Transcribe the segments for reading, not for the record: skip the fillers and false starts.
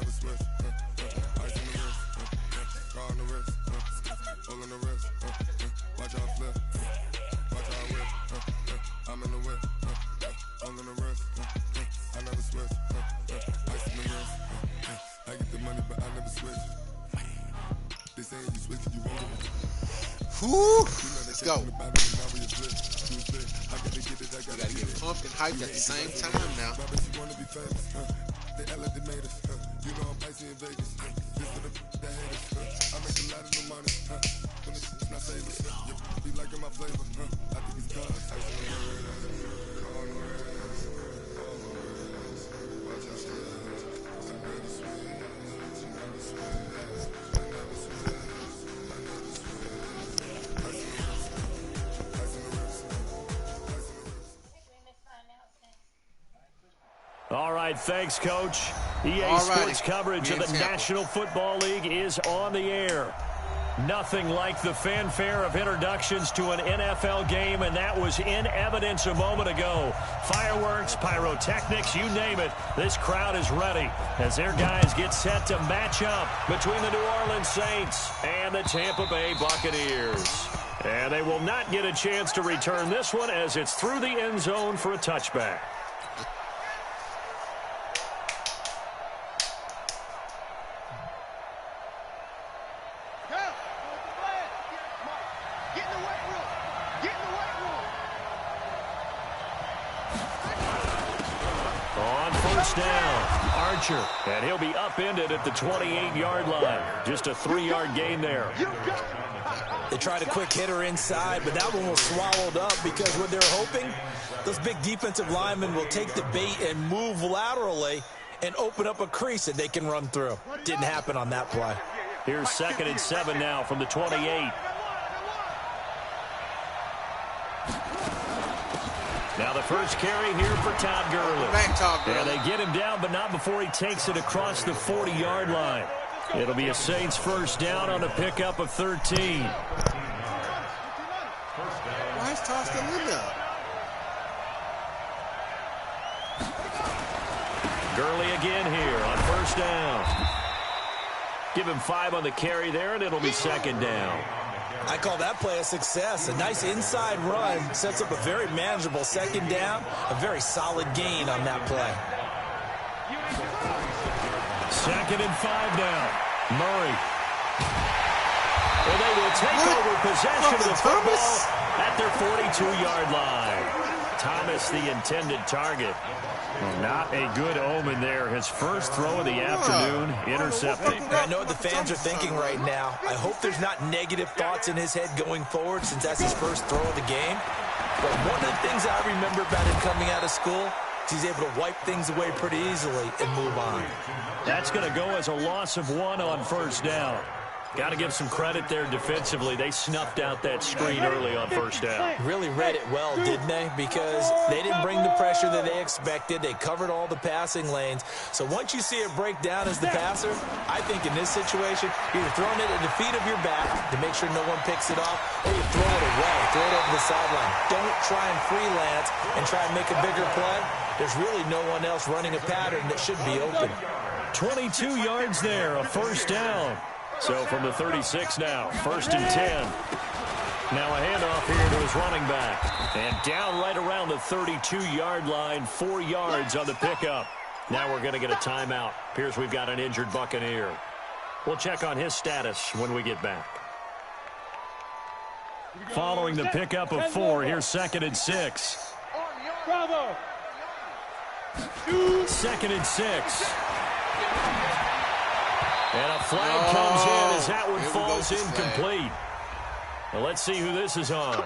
never switch. Ice in the wrist, car on the wrist, all in the wrist. Watch out flip, watch out whip. I'm in the whip, all in the wrist. I never switch. Ice in the wrist. I get the money, but I never switch. They say you switch, you won't. Whew. Let's go. You gotta get pumped and hyped at the same time now. They elevated us, you know I'm icy in Vegas. This for the haters, I make a lot of new money, when it's not famous, be liking my flavor, I think it's God. Ice on the wrist, on the wrist, watch out slip, I never switch, I never switch, I never switch, I never switch. Ice on the wrist, ice on the wrist, ice on the wrist. All right, thanks, Coach. EA Sports coverage of the National Football League is on the air. Nothing like the fanfare of introductions to an NFL game, and that was in evidence a moment ago. Fireworks, pyrotechnics, you name it. This crowd is ready as their guys get set to match up between the New Orleans Saints and the Tampa Bay Buccaneers. And they will not get a chance to return this one as it's through the end zone for a touchback. And he'll be upended at the 28-yard line. Just a 3-yard gain there. They tried a quick hitter inside, but that one was swallowed up because what they're hoping, those big defensive linemen will take the bait and move laterally and open up a crease that they can run through. Didn't happen on that play. Here's 2nd and 7 now from the 28. Now the first carry here for Todd Gurley. And they get him down, but not before he takes it across the 40-yard line. It'll be a Saints first down on a pickup of 13. Why is Todd still in there? Gurley again here on first down. Give him 5 on the carry there, and it'll be 2nd down. I call that play a success. A nice inside run sets up a very manageable 2nd down. A very solid gain on that play. 2nd and 5 now. Murray. And they will take over possession of the football at their 42-yard line. Thomas, the intended target. Well, not a good omen there. His first throw of the afternoon, intercepted. I know what the fans are thinking right now. I hope there's not negative thoughts in his head going forward since that's his first throw of the game. But one of the things I remember about him coming out of school is he's able to wipe things away pretty easily and move on. That's going to go as a loss of 1 on first down. Got to give some credit there defensively. They snuffed out that screen early on first down. Really read it well, didn't they? Because they didn't bring the pressure that they expected. They covered all the passing lanes. So once you see it break down as the passer, I think in this situation, you're throwing it at the feet of your back to make sure no one picks it off, or you throw it away, throw it over the sideline. Don't try and freelance and try and make a bigger play. There's really no one else running a pattern that should be open. 22 yards there, a first down. So from the 36 now, 1st and 10. Now a handoff here to his running back. And down right around the 32-yard line, 4 yards on the pickup. Now we're going to get a timeout. Appears we've got an injured Buccaneer. We'll check on his status when we get back. Following the pickup of 4, here's 2nd and 6. 2nd and 6. And a flag comes in as that one falls incomplete. Well, let's see who this is on.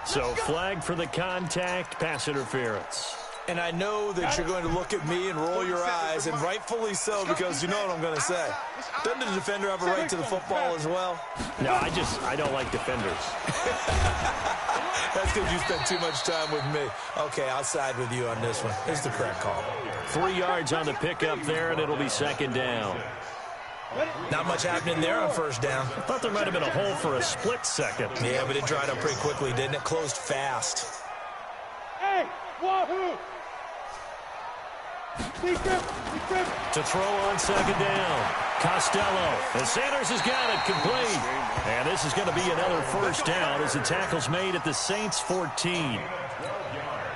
So flag for the contact, pass interference. And I know that you're going to look at me and roll your eyes, and rightfully so, because you know what I'm going to say. Doesn't the defender have a right to the football as well? No, I don't like defenders. That's because you spent too much time with me. Okay, I'll side with you on this one. Here's the correct call. 3 yards on the pickup there, and it'll be 2nd down. Not much happening there on first down. I thought there might have been a hole for a split second. Yeah, but it dried up pretty quickly, didn't it? Closed fast. Hey, wahoo! To throw on second down. Costello. And Sanders has got it complete. And this is going to be another first down as the tackle's made at the Saints 14.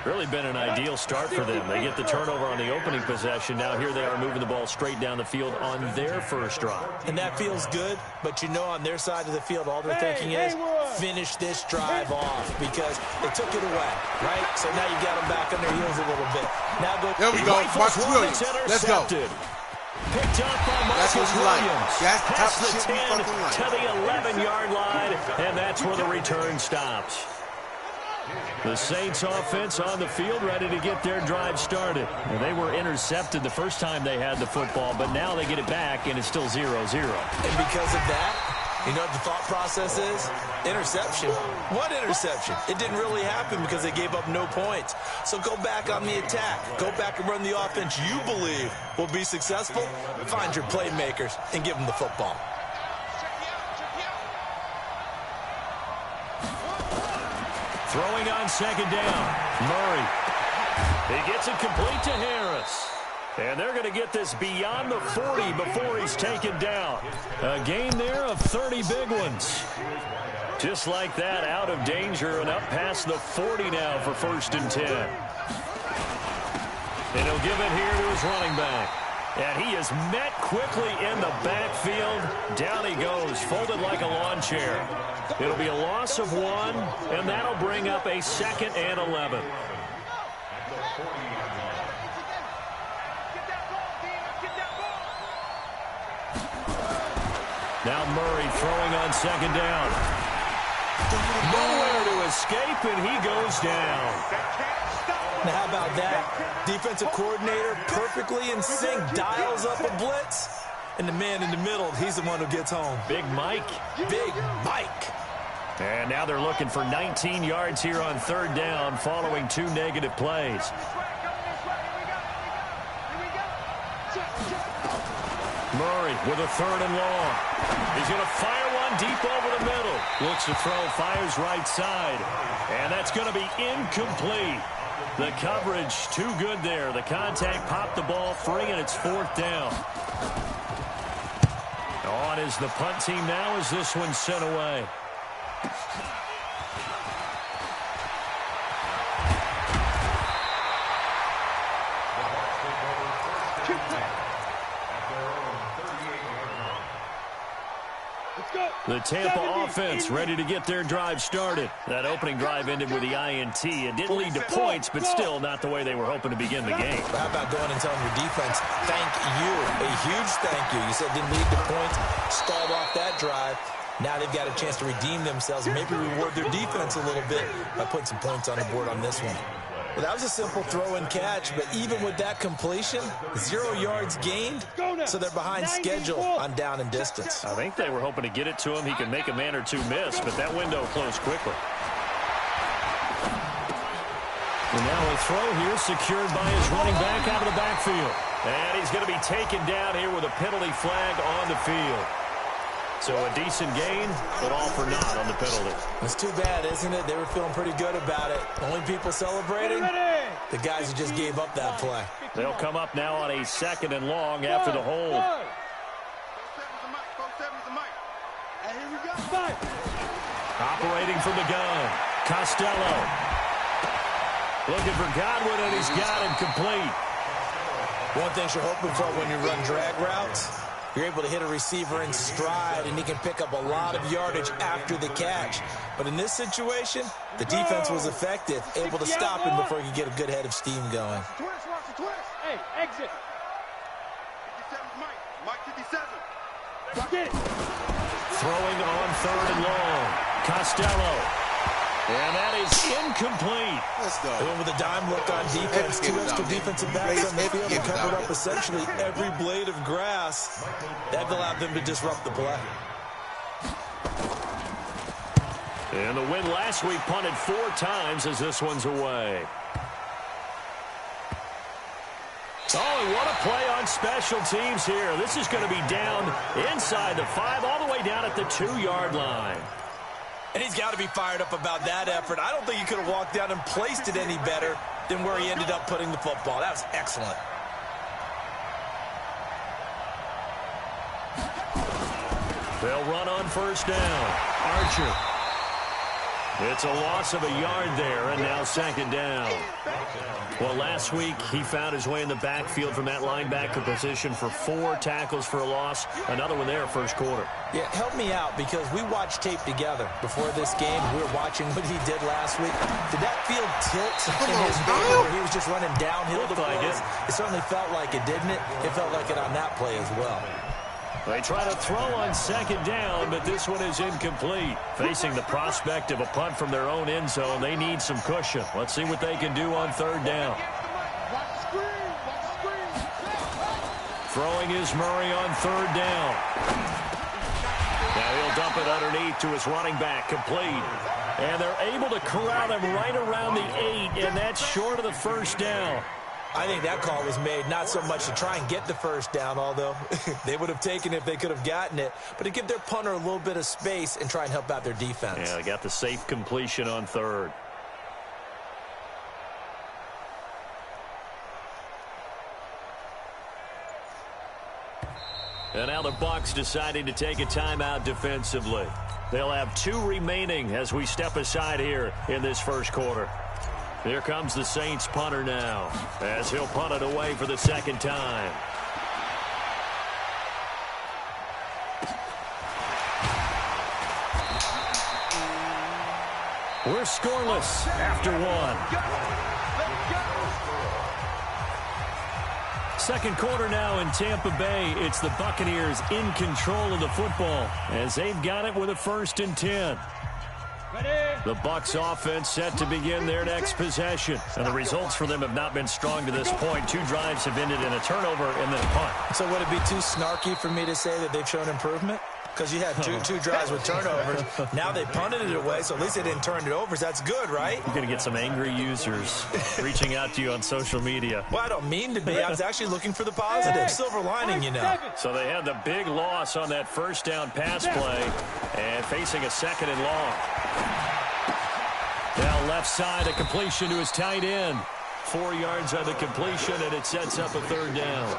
Really been an ideal start for them. They get the turnover on the opening possession. Now here they are moving the ball straight down the field on their first drive. And that feels good, but you know on their side of the field, all they're thinking is finish this drive off because they took it away, right? So now you got them back on their heels a little bit. Now go. There we go, Marcus Williams. Let's go. Picked up by Marcus Williams. Past the 10 to the 11-yard line, and that's where the return stops. The Saints offense on the field ready to get their drive started. And they were intercepted the first time they had the football, but now they get it back, and it's still 0-0. And because of that, you know what the thought process is? Interception. What interception? It didn't really happen because they gave up no points. So go back on the attack. Go back and run the offense you believe will be successful. Find your playmakers and give them the football. Throwing on second down. Murray. He gets it complete to Harris. And they're going to get this beyond the 40 before he's taken down. A gain there of 30 big ones. Just like that, out of danger and up past the 40 now for 1st and 10. And he'll give it here to his running back. And he is met quickly in the backfield. Down he goes, folded like a lawn chair. It'll be a loss of 1, and that'll bring up a 2nd and 11. Now Murray throwing on second down. Nowhere to escape, and he goes down. Now, how about that? Defensive coordinator perfectly in sync, dials up a blitz, and the man in the middle, he's the one who gets home. Big Mike. Big Mike. And now they're looking for 19 yards here on 3rd down following 2 negative plays. Murray with a 3rd and long. He's going to fire one deep over the middle. Looks to throw, fires right side. And that's going to be incomplete. The coverage too good there. The contact popped the ball free, and it's 4th down. On is the punt team now as this one's sent away. The Tampa offense ready to get their drive started. That opening drive ended with the INT. It didn't lead to points, but still not the way they were hoping to begin the game. How about going and telling your defense, thank you, a huge thank you. You said didn't lead to points, stalled off that drive. Now they've got a chance to redeem themselves and maybe reward their defense a little bit by putting some points on the board on this one. Well, that was a simple throw and catch, but even with that completion, 0 yards gained, so they're behind schedule on down and distance. I think they were hoping to get it to him. He can make a man or two miss, but that window closed quickly. And now a throw here secured by his running back out of the backfield. And he's going to be taken down here with a penalty flag on the field. So a decent gain, but all for naught on the penalty. It's too bad, isn't it? They were feeling pretty good about it. Only people celebrating, the guys who just gave up that play. They'll come up now on a 2nd and long after the hold. Operating from the gun, Costello. Looking for Godwin, and he's got him complete. One thing you're hoping for when you run drag routes, you're able to hit a receiver in stride, and he can pick up a lot of yardage after the catch. But in this situation, the defense was effective, able to stop him before he could get a good head of steam going. Hey, exit. 57's Mike 57. Throwing on 3rd and long. Costello. And that is incomplete. Let's go. And with a dime look on defense, 2 extra defensive backs on the field and covered up essentially every blade of grass. That allowed them to disrupt the play. And the win last week punted 4 times as this one's away. Oh, and what a play on special teams here. This is going to be down inside the 5, all the way down at the 2-yard line. And he's got to be fired up about that effort. I don't think he could have walked down and placed it any better than where he ended up putting the football. That was excellent. They'll run on first down. Archer. It's a loss of a yard there, and now second down. Well, last week he found his way in the backfield from that linebacker position for 4 tackles for a loss. Another one there first quarter. Yeah, help me out, because we watched tape together before this game. We were watching what he did last week. Did that field tilt in his favor where he was just running downhill to plays? It certainly felt like it, didn't it? It felt like it on that play as well. They try to throw on second down, but this one is incomplete. Facing the prospect of a punt from their own end zone, they need some cushion. Let's see what they can do on third down. Throwing is Murray on third down. Now he'll dump it underneath to his running back, complete. And they're able to corral him right around the 8, and that's short of the first down. I think that call was made not so much to try and get the first down, although they would have taken it if they could have gotten it, but to give their punter a little bit of space and try and help out their defense. Yeah, they got the safe completion on third. And now the Bucs deciding to take a timeout defensively. They'll have 2 remaining as we step aside here in this first quarter. Here comes the Saints punter now, as he'll punt it away for the second time. We're scoreless after 1. Second quarter now in Tampa Bay. It's the Buccaneers in control of the football as they've got it with a 1st and 10. The Bucs offense set to begin their next possession. And the results for them have not been strong to this point. 2 drives have ended in a turnover and then a punt. So would it be too snarky for me to say that they've shown improvement? Because you had two drives with turnovers. Now they punted it away, so at least they didn't turn it over. So that's good, right? You're going to get some angry users reaching out to you on social media. Well, I don't mean to be. I was actually looking for the positive. Silver lining, you know. So they had the big loss on that first down pass play and facing a 2nd and long. Now left side, a completion to his tight end. 4 yards on the completion, and it sets up a 3rd down.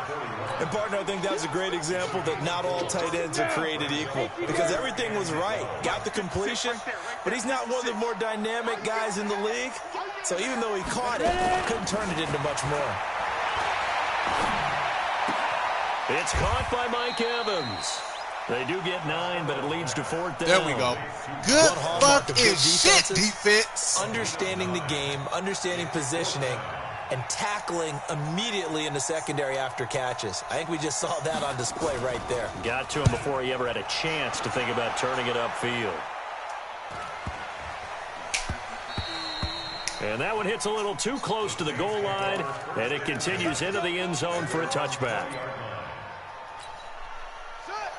And, partner, I think that's a great example that not all tight ends are created equal, because everything was right. Got the completion, but he's not one of the more dynamic guys in the league. So even though he caught it, couldn't turn it into much more. It's caught by Mike Evans. They do get 9, but it leads to 4th down. There we go. Good fucking shit, defense. Understanding the game, understanding positioning, and tackling immediately in the secondary after catches. I think we just saw that on display right there. Got to him before he ever had a chance to think about turning it upfield. And that one hits a little too close to the goal line, and it continues into the end zone for a touchback.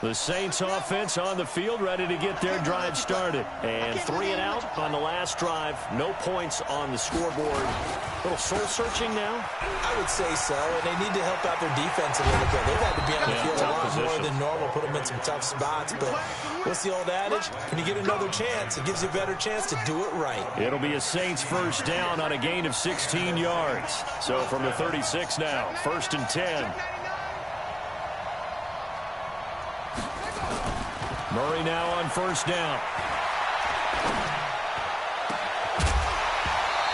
The Saints offense on the field, ready to get their drive started. And 3 and out on the last drive. No points on the scoreboard. A little soul-searching now? I would say so, and they need to help out their defense a little bit. They've had to be on the field a lot more than normal, put them in some tough spots. But what's the old adage? When you get another chance, it gives you a better chance to do it right. It'll be a Saints first down on a gain of 16 yards. So from the 36 now, 1st and 10. Murray now on first down.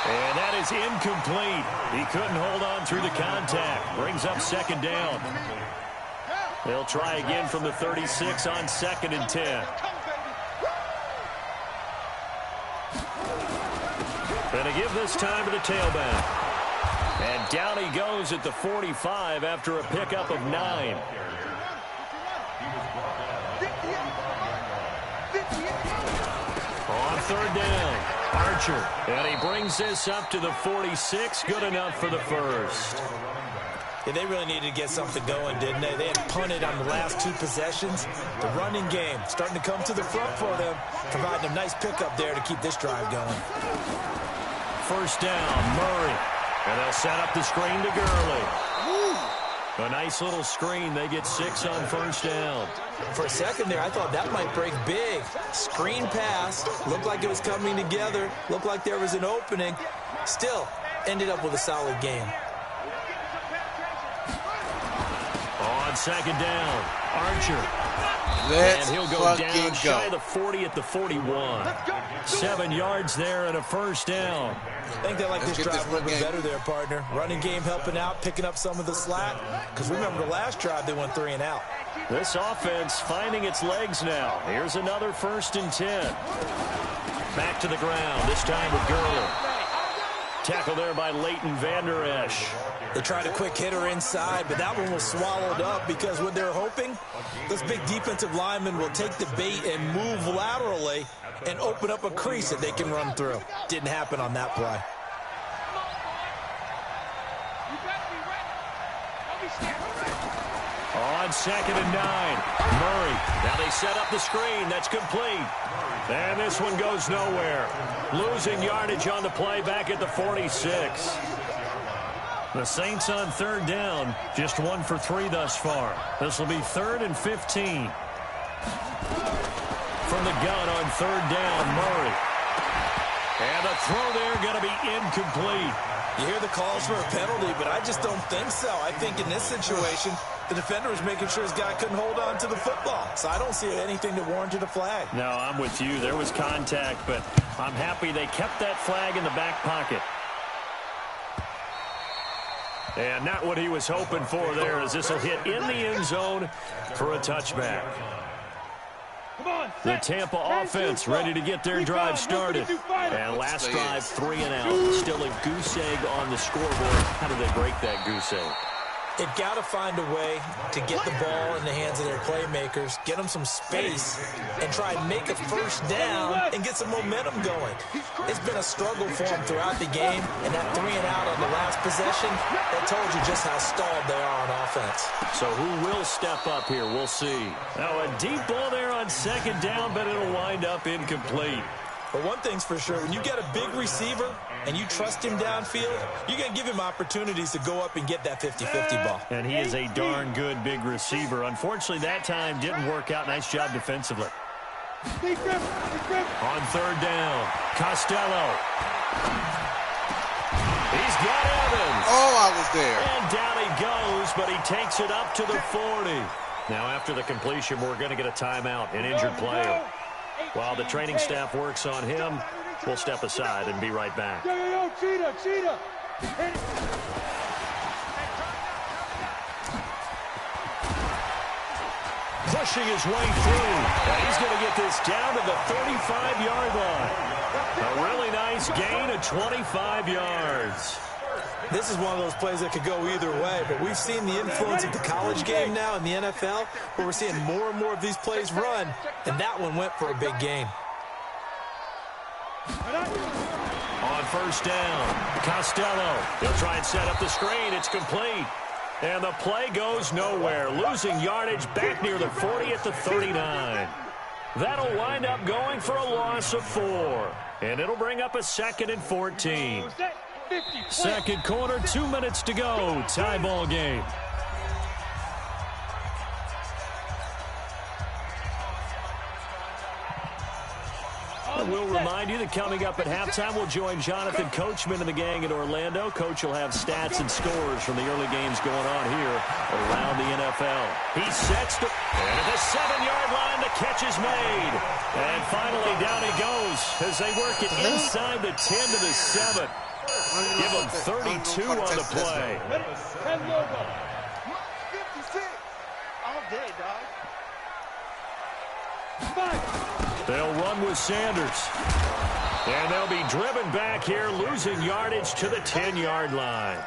And that is incomplete. He couldn't hold on through the contact. Brings up 2nd down. They'll try again from the 36 on 2nd and 10. And to give this time to the tailback. And down he goes at the 45 after a pickup of 9. On 3rd down, Archer. And he brings this up to the 46. Good enough for the 1st. Yeah, they really needed to get something going, didn't they? They had punted on the last 2 possessions. The running game starting to come to the front for them, providing a nice pickup there to keep this drive going. 1st down, Murray. And they'll set up the screen to Gurley. A nice little screen. They get 6 on 1st down. For a second there, I thought that might break big. Screen pass. Looked like it was coming together. Looked like there was an opening. Still, ended up with a solid game. On On second down, Archer. Let's and he'll go down shy of the 40 at the 41. 7 yards there and a first down. I think they like this drive a little bit better there, partner. Running game helping out, picking up some of the slack. Because remember the last drive, they went 3 and out. This offense finding its legs now. Here's another 1st and 10. Back to the ground, this time with Gurley. Tackle there by Leighton Vander Esch. They tried a quick hitter inside, but that one was swallowed up because what they're hoping, this big defensive lineman will take the bait and move laterally and open up a crease that they can run through. Didn't happen on that play. On 2nd and 9, Murray. Now they set up the screen. That's complete. And this one goes nowhere. Losing yardage on the play back at the 46. The Saints on 3rd down, just 1 for 3 thus far. This will be 3rd and 15. From the gun on 3rd down, Murray. And the throw there going to be incomplete. You hear the calls for a penalty, but I just don't think so. I think in this situation, the defender was making sure his guy couldn't hold on to the football. So I don't see anything that warranted a flag. No, I'm with you. There was contact, but I'm happy they kept that flag in the back pocket. And not what he was hoping for there, as this will hit in the end zone for a touchback. The Tampa offense ready to get their drive started. And last drive, 3 and out. Still a goose egg on the scoreboard. How do they break that goose egg? They've got to find a way to get the ball in the hands of their playmakers, get them some space, and try and make a first down and get some momentum going. It's been a struggle for them throughout the game, and that 3 and out on the last possession, that told you just how stalled they are on offense. So who will step up here? We'll see. Now a deep ball there on 2nd down, but it'll wind up incomplete. But one thing's for sure, when you get a big receiver and you trust him downfield, you're going to give him opportunities to go up and get that 50-50 ball. And he is a darn good big receiver. Unfortunately, that time didn't work out. Nice job defensively. On 3rd down, Costello. He's got Evans. Oh, I was there. And down he goes, but he takes it up to the 40. Now, after the completion, we're going to get a timeout, an injured player. While the training staff works on him, we'll step aside and be right back. Cheetah. Pushing his way through. And he's going to get this down to the 35-yard line. A really nice gain of 25 yards. This is one of those plays that could go either way, but we've seen the influence of the college game now in the NFL, where we're seeing more and more of these plays run, and that one went for a big gain. On 1st down, Costello. He'll try and set up the screen. It's complete. And the play goes nowhere. Losing yardage back near the 40 at the 39. That'll wind up going for a loss of 4. And it'll bring up a 2nd and 14. Second quarter, 2 minutes to go. Tie ball game. We'll remind you that coming up at halftime, we'll join Jonathan Coachman and the gang in Orlando. Coach will have stats and scores from the early games going on here around the NFL. He sets to the 7-yard line. The catch is made. And finally, down he goes as they work it inside the 10 to the 7. Give him 32 on the play. They'll run with Sanders. And they'll be driven back here, losing yardage to the 10-yard line.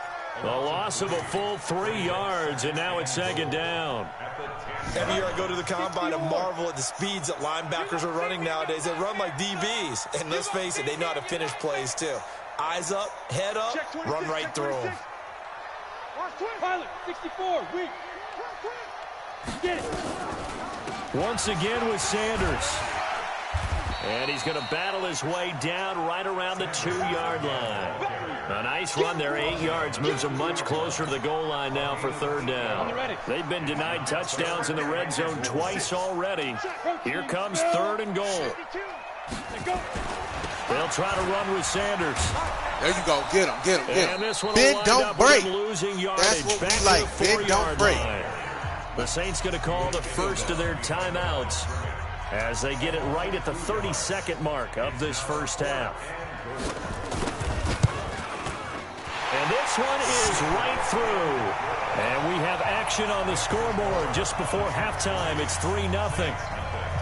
A loss of a full 3 yards, and now it's 2nd down. Every year I go to the combine and marvel at the speeds that linebackers are running nowadays. They run like DBs. And let's face it, they know how to finish plays too. Eyes up, head up, run right through them. Pilot, 64, weak. Get it. Once again with Sanders. And he's going to battle his way down right around the 2-yard line. A nice run there, 8 yards, moves him much closer to the goal line now for 3rd down. They've been denied touchdowns in the red zone twice already. Here comes 3rd and goal. They'll try to run with Sanders. There you go. Get him, get him, get him. And this one Bend, don't break. losing That's yardage. what we like. Bend, don't break. The Saints going to call the first of their timeouts as they get it right at the 32nd mark of this first half. And this one is right through. And we have action on the scoreboard just before halftime. It's 3-0.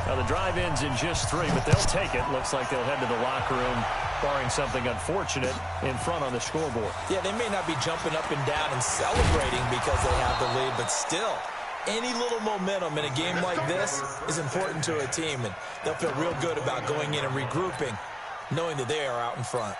Now, the drive ends in just 3, but they'll take it. Looks like they'll head to the locker room, barring something unfortunate, in front on the scoreboard. Yeah, they may not be jumping up and down and celebrating because they have the lead, but still, any little momentum in a game like this is important to a team, and they'll feel real good about going in and regrouping, knowing that they are out in front.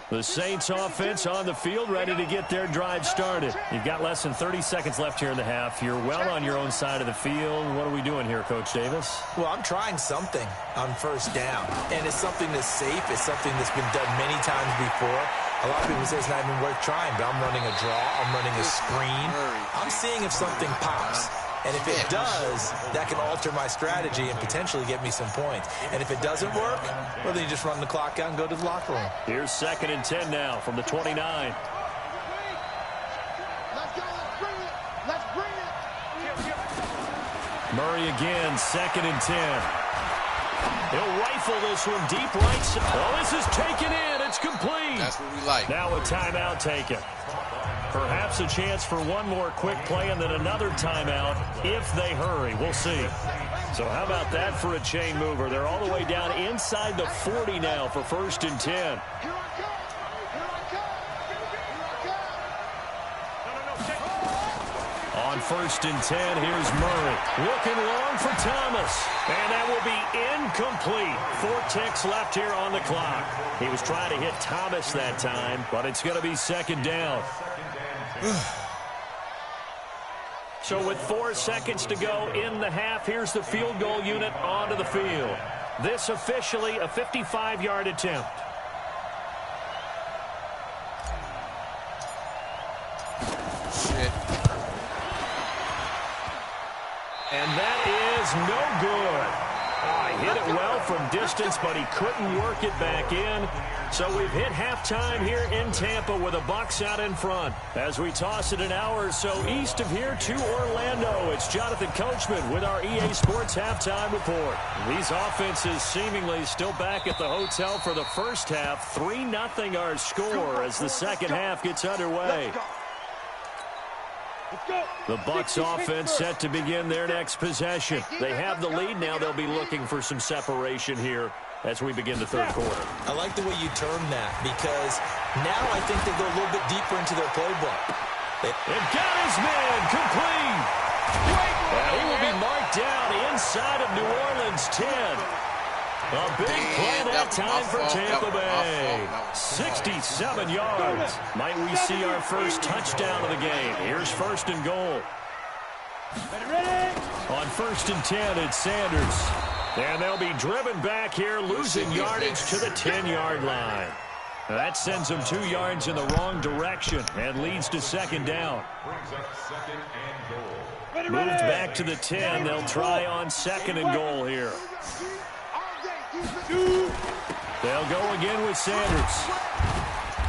The Saints offense on the field, ready to get their drive started. You've got less than 30 seconds left here in the half. You're well on your own side of the field. What are we doing here, Coach Davis? Well, I'm trying something on first down, and it's something that's safe. It's something that's been done many times before. A lot of people say it's not even worth trying, but I'm running a draw. I'm running a screen. I'm seeing if something pops. And if it does, that can alter my strategy and potentially get me some points. And if it doesn't work, well, then you just run the clock out and go to the locker room. Here's 2nd and 10 now from the 29. Let's go. Let's bring it. Murray again, 2nd and 10. He'll rifle this one deep right side. Oh, this is taken in. It's complete. That's what we like. Now a timeout taken. Perhaps a chance for one more quick play and then another timeout if they hurry. We'll see. So how about that for a chain mover? They're all the way down inside the 40 now for 1st and 10. On 1st and 10, here's Murray. Looking long for Thomas. And that will be incomplete. 4 ticks left here on the clock. He was trying to hit Thomas that time, but it's going to be 2nd down. So with 4 seconds to go in the half, here's the field goal unit onto the field. This officially a 55-yard attempt. Shit. And that is no good. He hit it well from distance, but he couldn't work it back in. So we've hit halftime here in Tampa with the Bucs out in front. As we toss it an hour or so east of here to Orlando, it's Jonathan Coachman with our EA Sports Halftime Report. These offenses seemingly still back at the hotel for the first half. 3-0 our score as the second half gets underway. The Bucs offense set to begin their next possession. They have the lead now. They'll be looking for some separation here as we begin the third quarter. I like the way you term that because now I think they go a little bit deeper into their playbook. They've got his man complete. And he will be marked down inside of New Orleans 10. A big play that time for Tampa Bay. 67 yards. Might we see our first touchdown of the game? Here's 1st and goal. On 1st and 10, it's Sanders. And they'll be driven back here, losing yardage to the 10-yard line. That sends them 2 yards in the wrong direction and leads to 2nd down. Moved back to the 10. They'll try on 2nd and goal here. They'll go again with Sanders.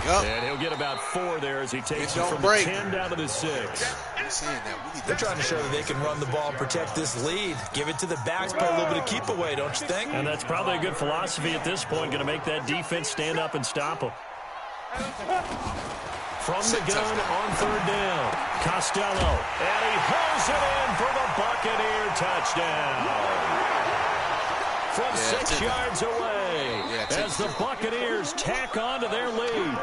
Yep. And he'll get about 4 there as he takes it from the 10 down to the 6. They're trying to show that they can run the ball and protect this lead. Give it to the backs, play a little bit of keep away, don't you think? And that's probably a good philosophy at this point, going to make that defense stand up and stop them. From the gun on 3rd down, Costello. And he pulls it in for the Buccaneer touchdown. From 6 yards away as the Buccaneers tack on to their lead.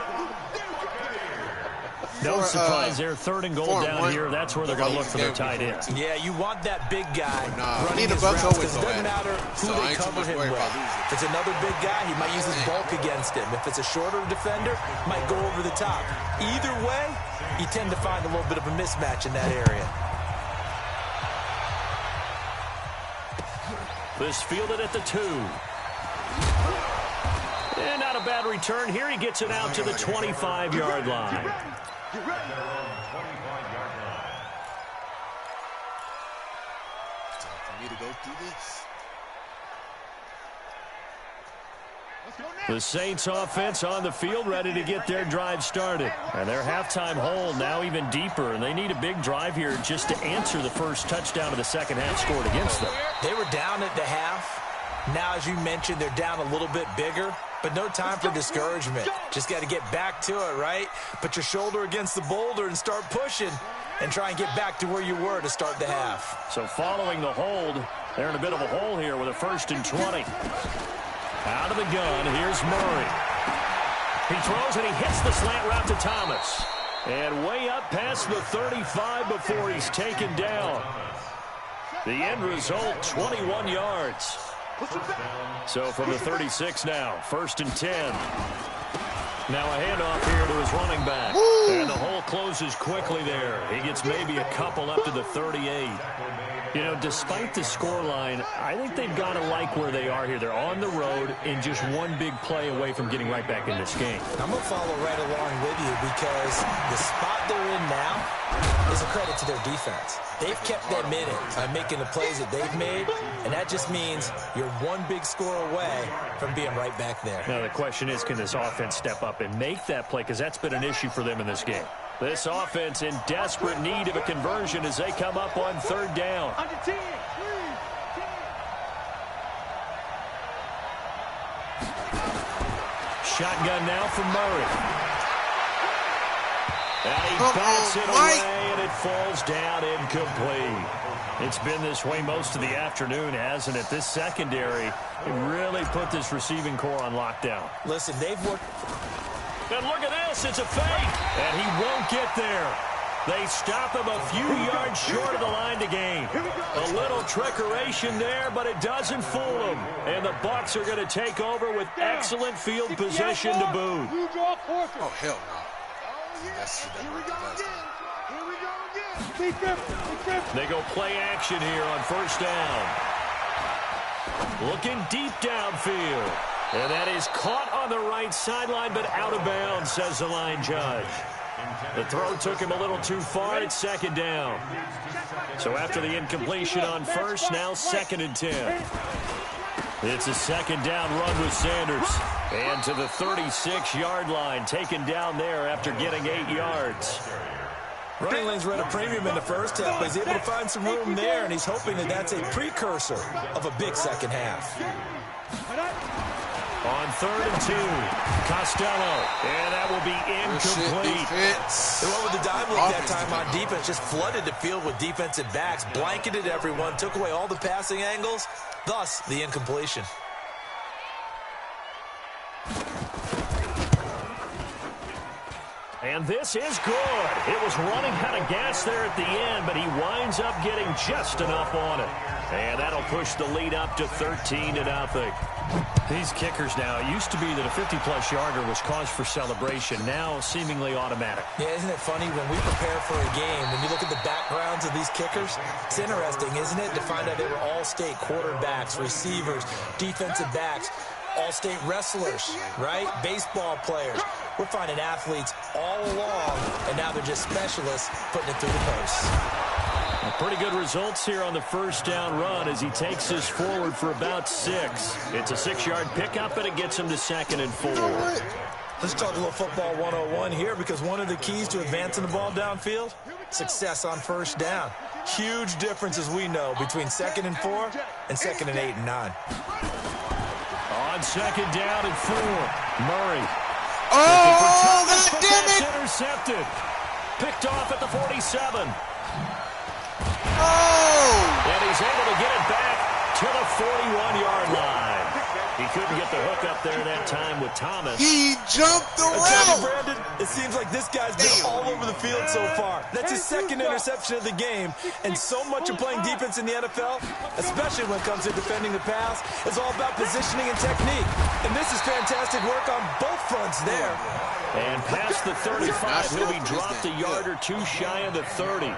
No surprise there, 3rd and goal down here. That's where they're going to look for their tight end. Yeah, you want that big guy running the his Bucs routes always because it doesn't matter who they cover him with. If it's another big guy, he might use his bulk against him. If it's a shorter defender, might go over the top. Either way, you tend to find a little bit of a mismatch in that area. This fielded at the 2. And not a bad return here. He gets it out to the 25-yard line. Time for me to go through this. The Saints offense on the field ready to get their drive started. And their halftime hole now even deeper, and they need a big drive here just to answer the first touchdown of the second half scored against them. They were down at the half. Now, as you mentioned, they're down a little bit bigger, but no time for discouragement. Just got to get back to it, right? Put your shoulder against the boulder and start pushing and try and get back to where you were to start the half. So following the hold, they're in a bit of a hole here with a 1st and 20. Out of the gun, here's Murray. He throws and he hits the slant route to Thomas. And way up past the 35 before he's taken down. The end result, 21 yards. So from the 36 now, 1st and 10. Now a handoff here to his running back. Woo! And the hole closes quickly there. He gets maybe a couple up to the 38. You know, despite the scoreline, I think they've got to like where they are here. They're on the road and just one big play away from getting right back in this game. I'm going to follow right along with you because the spot they're in now is a credit to their defense. They've kept them in it by making the plays that they've made, and that just means you're one big score away from being right back there. Now the question is, can this offense step up and make that play? Because that's been an issue for them in this game. This offense in desperate need of a conversion as they come up on 3rd down. Shotgun now from Murray. And he bats it away, and it falls down incomplete. It's been this way most of the afternoon, hasn't it? This secondary really put this receiving core on lockdown. Listen, they've worked... And look at this, it's a fake, and he won't get there. They stop him a few yards short of the line to gain. A little trickeration there, but it doesn't fool him. And the Bucs are going to take over with excellent field position to boot. Oh, hell no. Here we go again. They go play action here on 1st down. Looking deep downfield. And that is caught on the right sideline, but out of bounds, says the line judge. The throw took him a little too far. It's 2nd down. So after the incompletion on 1st, now 2nd and 10. It's a 2nd down run with Sanders. And to the 36-yard line, taken down there after getting 8 yards. Running lanes were at a premium in the first half, but he's able to find some room there, and he's hoping that that's a precursor of a big second half. On 3rd and 2, Costello, and that will be incomplete. They went with the dime league that time on defense, just flooded the field with defensive backs, blanketed everyone, took away all the passing angles, thus the incompletion. And this is good. It was running out of gas there at the end, but he winds up getting just enough on it. And that'll push the lead up to 13-0. These kickers now, it used to be that a 50-plus yarder was cause for celebration, now seemingly automatic. Yeah, isn't it funny when we prepare for a game, when you look at the backgrounds of these kickers, it's interesting, isn't it, to find out they were all-state quarterbacks, receivers, defensive backs, all-state wrestlers, right? Baseball players. We're finding athletes all along, and now they're just specialists putting it through the posts. Pretty good results here on the 1st down run as he takes this forward for about 6. It's a 6-yard pickup, and it gets him to 2nd and 4. Let's talk a little football 101 here, because one of the keys to advancing the ball downfield, success on 1st down. Huge difference, as we know, between 2nd and 4 and 2nd and 8 and 9. On 2nd down and 4, Murray. Oh, God damn it! Intercepted. Picked off at the 47. Oh! And he's able to get it back to the 41-yard line. He couldn't get the hook up there that time with Thomas. He jumped the route. route. Brandon, it seems like this guy's been all over the field so far. That's his 2nd interception of the game. And so much of playing defense in the NFL, especially when it comes to defending the pass, is all about positioning and technique. And this is fantastic work on both fronts there. And past the 35, he'll be dropped a yard or two shy of the 30.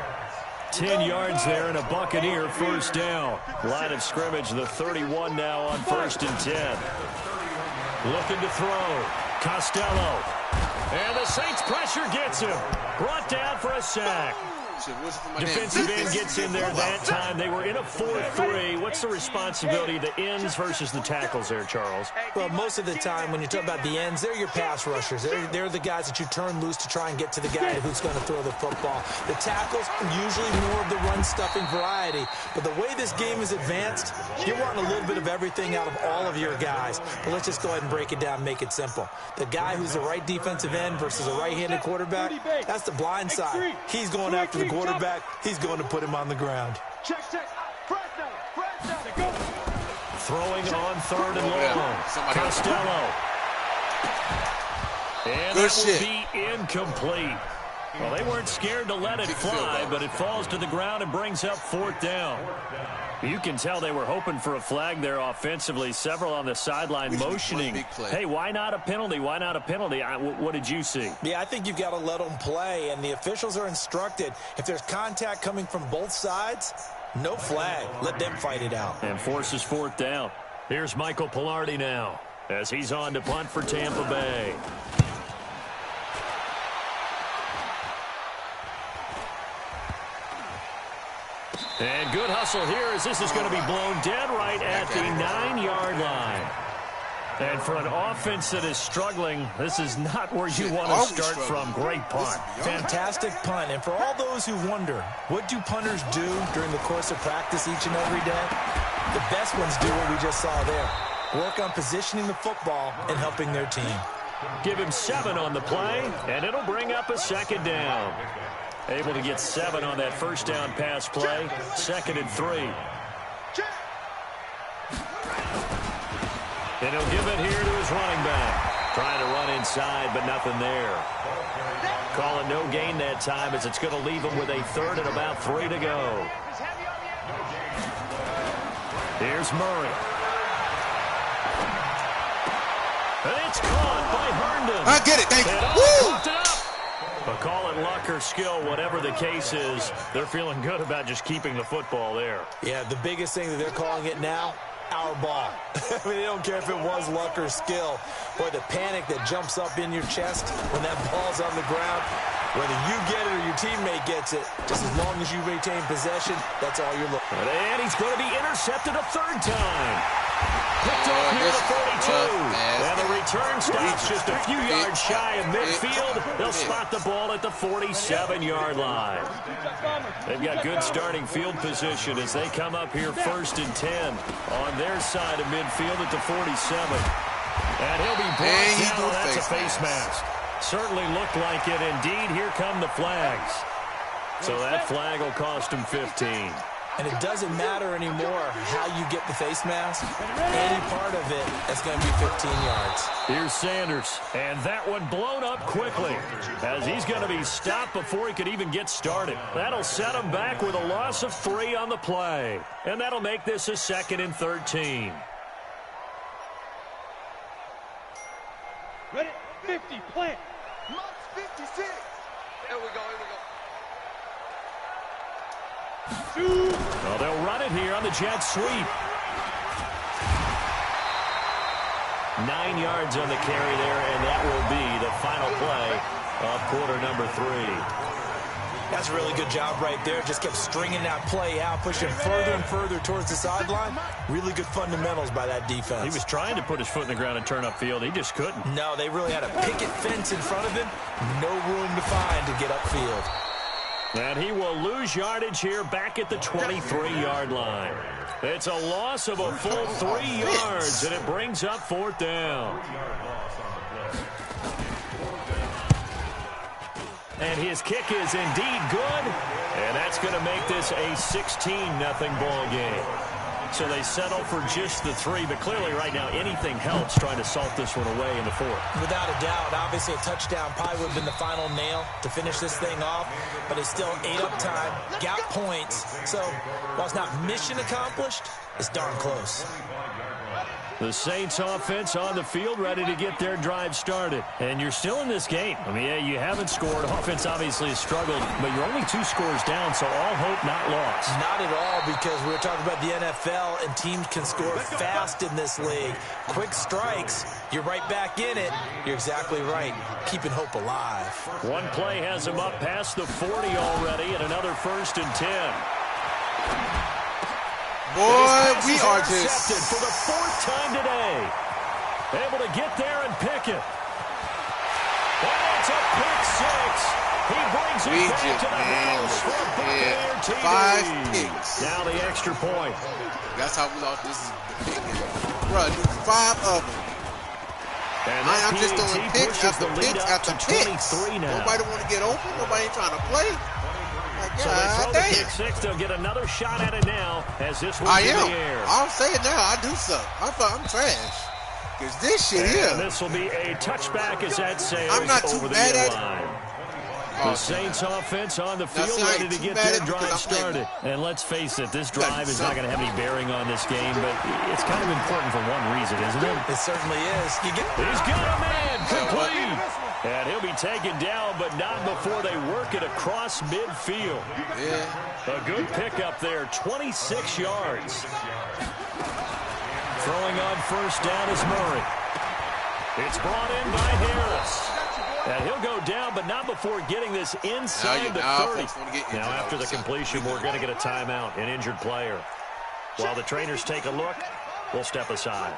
10 yards there and a Buccaneer 1st down. Line of scrimmage, the 31 now on 1st and 10. Looking to throw. Costello. And the Saints pressure gets him. Brought down for a sack. Defensive end gets in there that time. They were in a 4-3. What's the responsibility of the ends versus the tackles there, Charles? Well, most of the time when you talk about the ends, they're your pass rushers. They're the guys that you turn loose to try and get to the guy who's going to throw the football. The tackles are usually more of the run-stuffing variety. But the way this game is advanced, you're wanting a little bit of everything out of all of your guys. But let's just go ahead and break it down and make it simple. The guy who's the right defensive end versus a right-handed quarterback, that's the blind side. He's going after the quarterback. He's going to put him on the ground. Throwing on 3rd and long. Costello. And Good that shit. will be incomplete. Well, they weren't scared to let it fly, but it falls to the ground and brings up 4th down. You can tell they were hoping for a flag there offensively. Several on the sideline motioning. Hey, why not a penalty? Why not a penalty? What did you see? Yeah, I think you've got to let them play, and the officials are instructed. If there's contact coming from both sides, no flag. Let them fight it out. And forces 4th down. Here's Michael Pilardi now as he's on to punt for Tampa Bay. And good hustle here as this is going to be blown dead right at the 9-yard line. And for an offense that is struggling, this is not where you want to start from. Great punt. Fantastic punt. And for all those who wonder, what do punters do during the course of practice each and every day? The best ones do what we just saw there. Work on positioning the football and helping their team. Give him 7 on the play, and it'll bring up a 2nd down. Able to get 7 on that 1st down pass play. 2nd and 3. And he'll give it here to his running back. Trying to run inside, but nothing there. Call it no gain that time as it's going to leave him with a 3rd and about 3 to go. Here's Murray. And it's caught by Herndon. I get it. Thank you. Coughed it up. But call it luck or skill, whatever the case is, they're feeling good about just keeping the football there. Yeah, the biggest thing that they're calling it now, our ball. I mean, they don't care if it was luck or skill. Boy, the panic that jumps up in your chest when that ball's on the ground, whether you get it or your teammate gets it, just as long as you retain possession, that's all you're looking for. And he's going to be intercepted a 3rd time. Picked up here at the 42. And the return stops just a few yards shy of midfield. They'll spot the ball at the 47-yard line. They've got good starting field position as they come up here 1st and 10 on their side of midfield at the 47. And he'll be brought down. That's a face mask. Certainly looked like it. Indeed, here come the flags. So that flag will cost him 15. And it doesn't matter anymore how you get the face mask. Any part of it, that's going to be 15 yards. Here's Sanders. And that one blown up quickly as he's going to be stopped before he could even get started. That'll set him back with a loss of 3 on the play. And that'll make this a 2nd and 13. Ready? 50, plant. March 56. Here we go, Well, they'll run it here on the jet sweep. 9 yards on the carry there, and that will be the final play of quarter number 3. That's a really good job right there. Just kept stringing that play out, pushing further and further towards the sideline. Really good fundamentals by that defense. He was trying to put his foot in the ground and turn upfield. He just couldn't. No, they really had a picket fence in front of him. No room to find to get upfield. And he will lose yardage here back at the 23-yard line. It's a loss of a full 3 yards, and it brings up 4th down. And his kick is indeed good, and that's going to make this a 16-0 ball game. So they settle for just the 3, but clearly right now anything helps trying to salt this one away in the 4th. Without a doubt, obviously a touchdown probably would have been the final nail to finish this thing off, but it's still 8 up time, got points. So while it's not mission accomplished, it's darn close. The Saints offense on the field, ready to get their drive started. And you're still in this game. I mean, yeah, you haven't scored. Offense obviously has struggled, but you're only 2 scores down, so all hope not lost. Not at all, because we were talking about the NFL, and teams can score fast in this league. Quick strikes, you're right back in it. You're exactly right. Keeping hope alive. One play has him up past the 40 already, and another 1st and 10. Boy, we are just for the 4th time today. Able to get there and pick it. And it's a pick 6. He brings it back to the house for Buccaneer TD. 5 picks. Now the extra point. That's how we lost. This is the big game. Bro, 5 of them. I'm just throwing picks after picks after picks. Nobody want to get open. Nobody ain't trying to play. So they throw the pick 6. They'll get another shot at it now as this one's in the air. I'll say it now. I do suck. I'm trash. Because this shit here. This will be a touchback as that sails I'm not too over the bad end at line. The Saints offense on the field, ready to get their drive started. And let's face it, this drive is not going to have any bearing on this game, but it's kind of important for one reason, isn't it? It certainly is. He's got a man complete. And he'll be taken down, but not before they work it across midfield. Yeah. A good pickup there, 26 yards. Throwing on 1st down is Murray. It's brought in by Harris. And he'll go down, but not before getting this inside the 30. Now, after the completion, we're going to get a timeout, an injured player. While the trainers take a look, we'll step aside.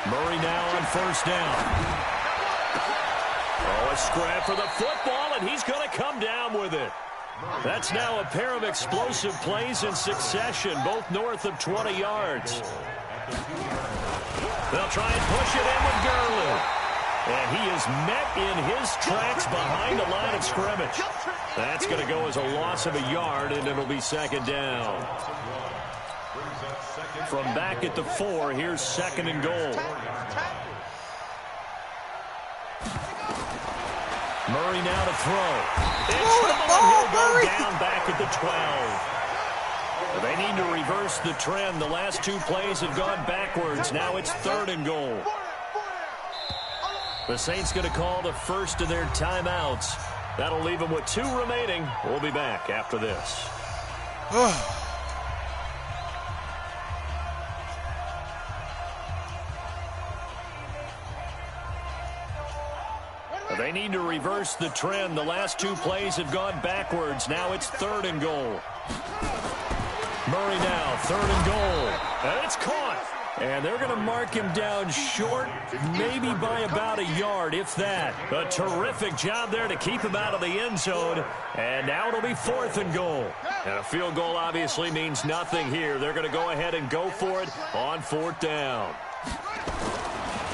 Murray now on 1st down. Oh, a scrap for the football, and he's going to come down with it. That's now a pair of explosive plays in succession, both north of 20 yards. They'll try and push it in with Gurley. And he is met in his tracks behind the line of scrimmage. That's going to go as a loss of a yard, and it'll be 2nd down. From back at the 4, here's 2nd and goal. Murray now to throw. He'll go down back at the 12. They need to reverse the trend. The last 2 plays have gone backwards. Now it's 3rd and goal. The Saints going to call the first of their timeouts. That'll leave them with 2 remaining. We'll be back after this. They need to reverse the trend. The last 2 plays have gone backwards. Now it's 3rd and goal. Murray now, 3rd and goal. And it's caught. And they're going to mark him down short, maybe by about a yard, if that. A terrific job there to keep him out of the end zone. And now it'll be 4th and goal. And a field goal obviously means nothing here. They're going to go ahead and go for it on 4th down.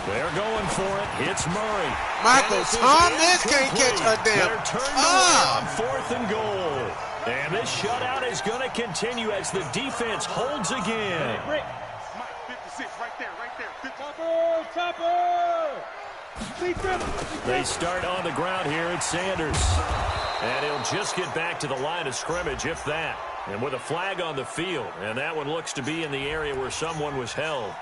They're going for it. It's Murray. Michael Thomas can't catch a damn. They're turned away on 4th and goal. And this shutout is going to continue as the defense holds again. Mike 56 right there. Topper. They start on the ground here at Sanders. And he'll just get back to the line of scrimmage, if that. And with a flag on the field. And that one looks to be in the area where someone was held.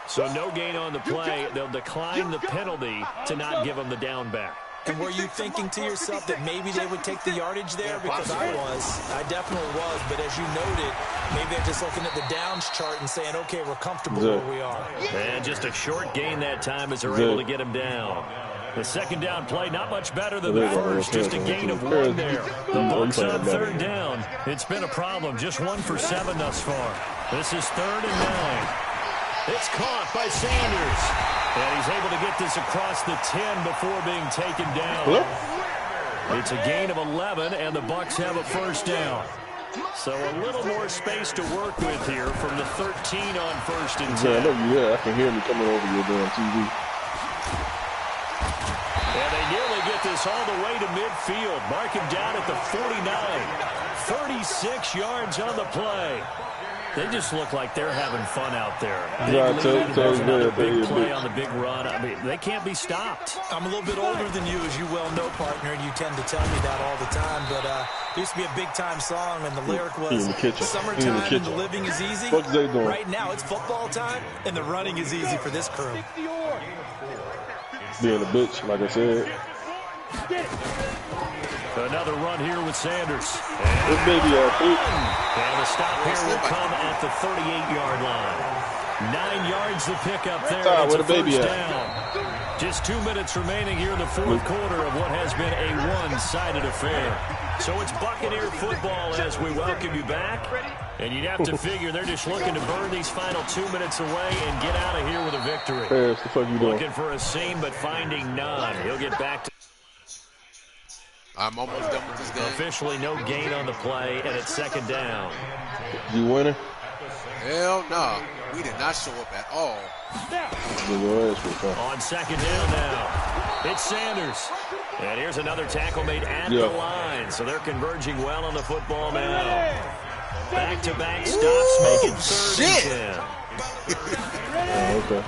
So no gain on the play. They'll decline the penalty to not give them the down back. And were you thinking to yourself that maybe they would take the yardage there? Because I was. I definitely was. But as you noted, maybe they're just looking at the downs chart and saying, okay, we're comfortable where we are. And just a short gain that time as they're able to get him down. The 2nd down play, not much better than the first. Just a gain of 1 there. The Bucs on 3rd down. It's been a problem. Just 1 for 7 thus far. This is 3rd and 9. It's caught by Sanders. And he's able to get this across the 10 before being taken down. It's a gain of 11, and the Bucs have a 1st down. So a little more space to work with here from the 13 on 1st and 10. Yeah, I can hear me coming over your damn TV. And they nearly get this all the way to midfield. Mark him down at the 49. 36 yards on the play. They just look like they're having fun out there. There's another big play on the big run. I mean, they can't be stopped. I'm a little bit older than you, as you well know, partner, and you tend to tell me that all the time. But it used to be a big-time song, and the lyric was, summertime and the living is easy. What's they doing? Right now, it's football time, and the running is easy for this crew. Being a bitch, like I said. Another run here with Sanders. This baby And the stop here will come at the 38-yard line. 9 yards to pick up there. It's a first down. Just 2 minutes remaining here in the fourth quarter of what has been a one-sided affair. So it's Buccaneer football as we welcome you back. And you'd have to figure they're just looking to burn these final 2 minutes away and get out of here with a victory. What the fuck you doing? Looking for a seam, but finding none. He'll get back to... I'm almost done with this game. Officially no gain on the play, and it's second down. You winning? Hell no. We did not show up at all. On second down now, it's Sanders. And here's another tackle made at the line. So they're converging well on the football now. Back-to-back stops, making third and 10. Okay.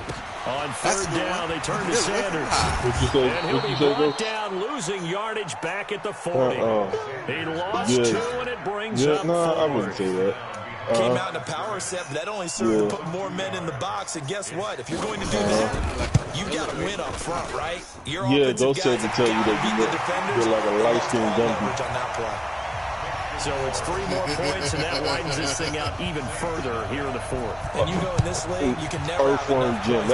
On third down, they turn to Sanders. What'd you say? And he'll be brought down, losing yardage back at the 40. He lost 2, and it brings up 4. I wouldn't say that. Came out in a power set, but that only served to put more men in the box. And guess what? If you're going to do that, you got to win up front, right? Your those said to tell you that you're like a light-skinned dummy. So it's 3 more points, and that widens this thing out even further here in the fourth. And you know in this league, you can never Earthworm Jim.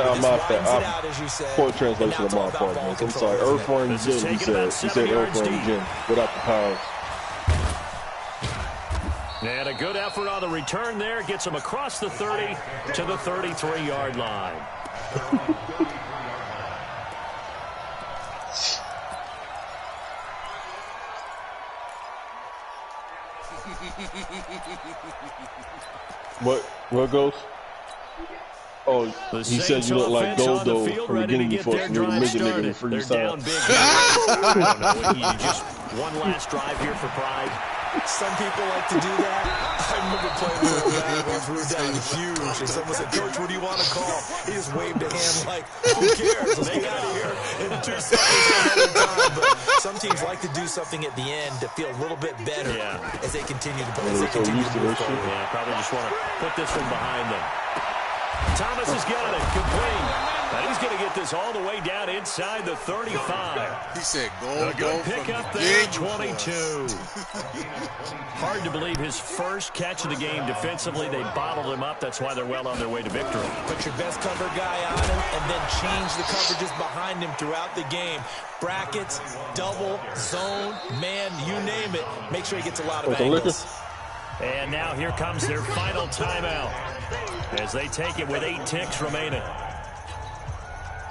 Poor translation of my part, man. I'm sorry. Earthworm Jim, he said Earthworm Jim without the powers. And a good effort on the return there. Gets him across the 30 to the 33-yard line. What goes? Oh, he said you look like Dodo from the Guinea Force when you were midget nigga in freestyle. I don't know. You just one last drive here for pride. Some people like to do that. I remember playing so bad once we were down huge, and someone said, "Coach, what do you want to call?" He just waved a hand like, "Who cares? Let's get out of here." And 2 seconds another time. But some teams like to do something at the end to feel a little bit better as they continue to play. Yeah, probably just want to put this one behind them. Thomas has got it, complete. And he's going to get this all the way down inside the 35. He said, "Go pick up there, 22." Hard to believe his first catch of the game defensively. They bottled him up. That's why they're well on their way to victory. Put your best cover guy on him and then change the coverages behind him throughout the game. Brackets, double, zone, man, you name it. Make sure he gets a lot of angles. And now here comes their final timeout as they take it with 8 ticks remaining.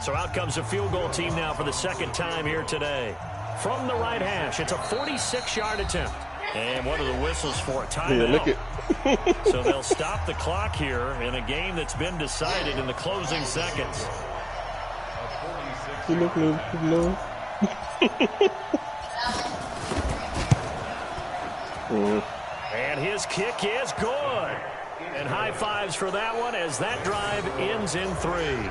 So out comes the field goal team now for the second time here today. From the right hash, it's a 46-yard attempt. And one of the whistles for a timeout. So they'll stop the clock here in a game that's been decided in the closing seconds. And his kick is good. And high fives for that one as that drive ends in 3.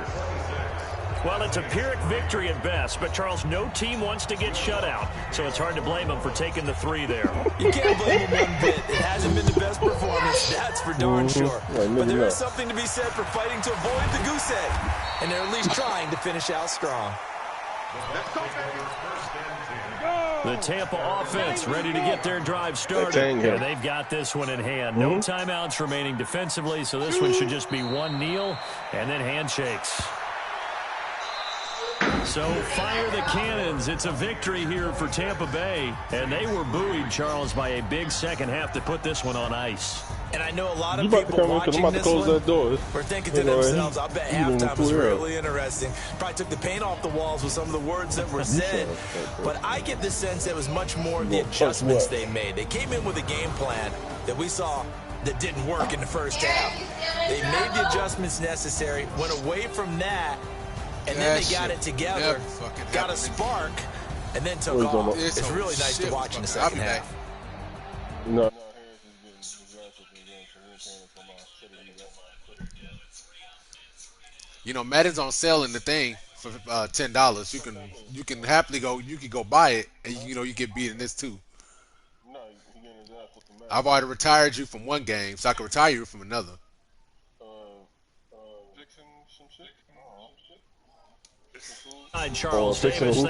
Well, it's a Pyrrhic victory at best, but, Charles, no team wants to get shut out, so it's hard to blame them for taking the 3 there. You can't blame them one bit. It hasn't been the best performance, that's for darn sure. But there is something to be said for fighting to avoid the goose egg, and they're at least trying to finish out strong. The Tampa offense ready to get their drive started, and they've got this one in hand. No timeouts remaining defensively, so this one should just be one kneel and then handshakes. So fire the cannons. It's a victory here for Tampa Bay. And they were buoyed, Charles, by a big second half to put this one on ice. And I know a lot of people watching this one were thinking to themselves, I bet halftime was really interesting. Probably took the paint off the walls with some of the words that were said. But I get the sense that it was much more the adjustments they made. They came in with a game plan that we saw that didn't work in the first half. They made the adjustments necessary, went away from that, and then they got it together, got a spark, and then took off. It's really nice to watch in the second half. No. You know, Madden's on sale in the thing for $10. You can happily go. You can go buy it, and you know you get beat in this too. No, he getting his ass whooped in Madden. I've already retired you from one game, so I can retire you from another. Fixing some shit. Charles Davis.